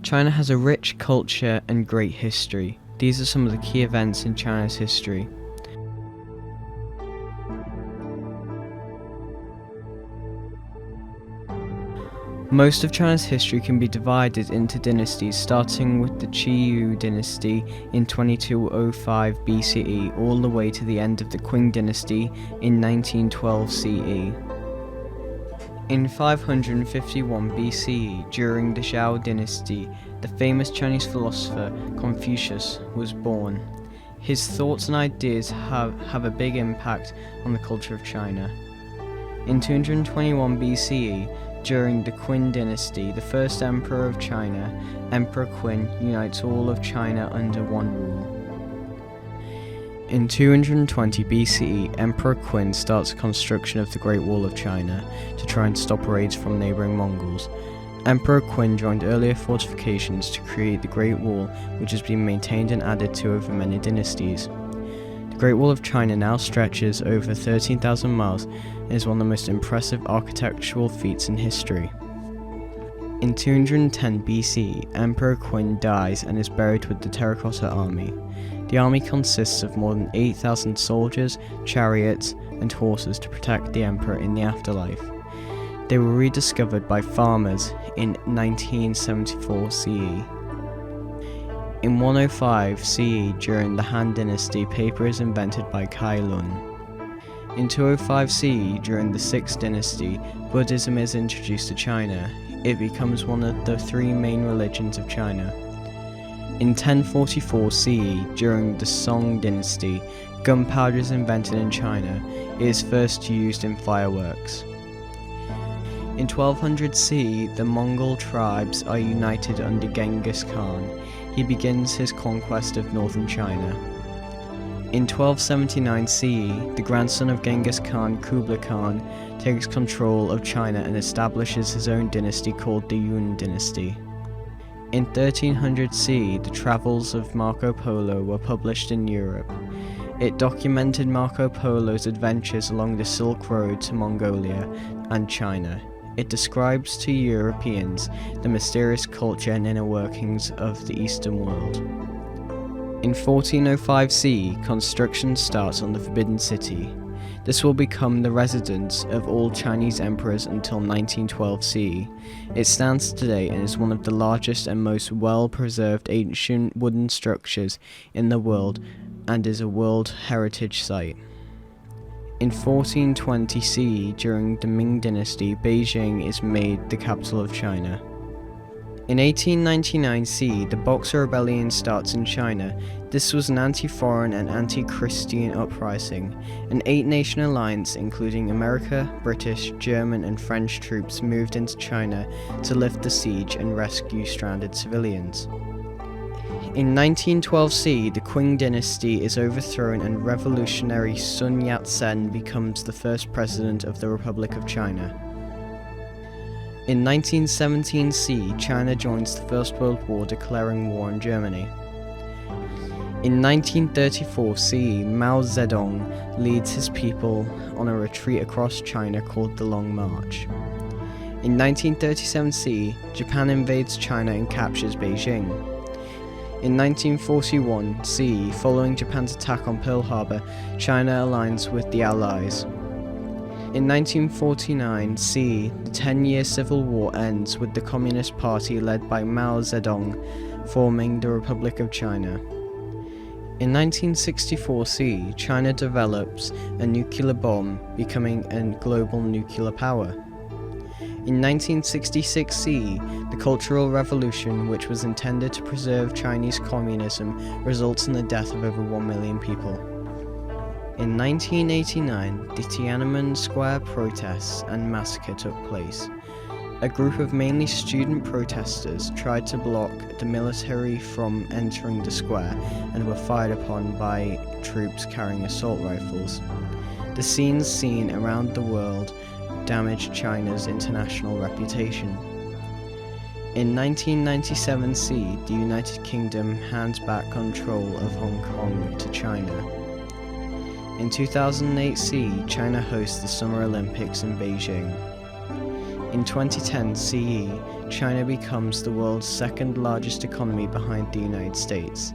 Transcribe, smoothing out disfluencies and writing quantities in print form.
China has a rich culture and great history. These are some of the key events in China's history. Most of China's history can be divided into dynasties, starting with the Qiyu dynasty in 2205 BCE all the way to the end of the Qing dynasty in 1912 CE. In 551 BCE, during the Zhou dynasty, the famous Chinese philosopher Confucius was born. His thoughts and ideas have a big impact on the culture of China. In 221 BCE, during the Qin dynasty, the first emperor of China, Emperor Qin, unites all of China under one rule. In 220 BCE, Emperor Qin starts the construction of the Great Wall of China to try and stop raids from neighbouring Mongols. Emperor Qin joined earlier fortifications to create the Great Wall, which has been maintained and added to over many dynasties. The Great Wall of China now stretches over 13,000 miles and is one of the most impressive architectural feats in history. In 210 BC, Emperor Qin dies and is buried with the Terracotta Army. The army consists of more than 8,000 soldiers, chariots, and horses to protect the emperor in the afterlife. They were rediscovered by farmers in 1974 CE. In 105 CE, during the Han Dynasty, paper is invented by Kai Lun. In 205 CE, during the 6th Dynasty, Buddhism is introduced to China. It becomes one of the three main religions of China. In 1044 CE, during the Song Dynasty, gunpowder is invented in China. It is first used in fireworks. In 1200 CE, the Mongol tribes are united under Genghis Khan. He begins his conquest of northern China. In 1279 CE, the grandson of Genghis Khan, Kublai Khan, takes control of China and establishes his own dynasty called the Yun dynasty. In 1300 CE, the travels of Marco Polo were published in Europe. It documented Marco Polo's adventures along the Silk Road to Mongolia and China. It describes to Europeans the mysterious culture and inner workings of the Eastern world. In 1405 CE, construction starts on the Forbidden City. This will become the residence of all Chinese emperors until 1912 CE. It stands today and is one of the largest and most well-preserved ancient wooden structures in the world and is a World Heritage Site. In 1420 CE, during the Ming Dynasty, Beijing is made the capital of China. In 1899 CE, the Boxer Rebellion starts in China. This was an anti-foreign and anti-Christian uprising. An 8-nation alliance, including America, British, German, and French troops, moved into China to lift the siege and rescue stranded civilians. In 1912 CE, the Qing dynasty is overthrown and revolutionary Sun Yat-sen becomes the first president of the Republic of China. In 1917 CE, China joins the First World War, declaring war on Germany. In 1934 CE, Mao Zedong leads his people on a retreat across China called the Long March. In 1937 CE, Japan invades China and captures Beijing. In 1941 CE, following Japan's attack on Pearl Harbor, China aligns with the Allies. In 1949 CE, the 10-year civil war ends with the Communist Party led by Mao Zedong forming the Republic of China. In 1964 CE, China develops a nuclear bomb, becoming a global nuclear power. In 1966 CE, the Cultural Revolution, which was intended to preserve Chinese communism, results in the death of over 1 million people. In 1989, the Tiananmen Square protests and massacre took place. A group of mainly student protesters tried to block the military from entering the square and were fired upon by troops carrying assault rifles. The scenes seen around the world damaged China's international reputation. In 1997 CE, the United Kingdom hands back control of Hong Kong to China. In 2008 CE, China hosts the Summer Olympics in Beijing. In 2010 CE, China becomes the world's second largest economy behind the United States.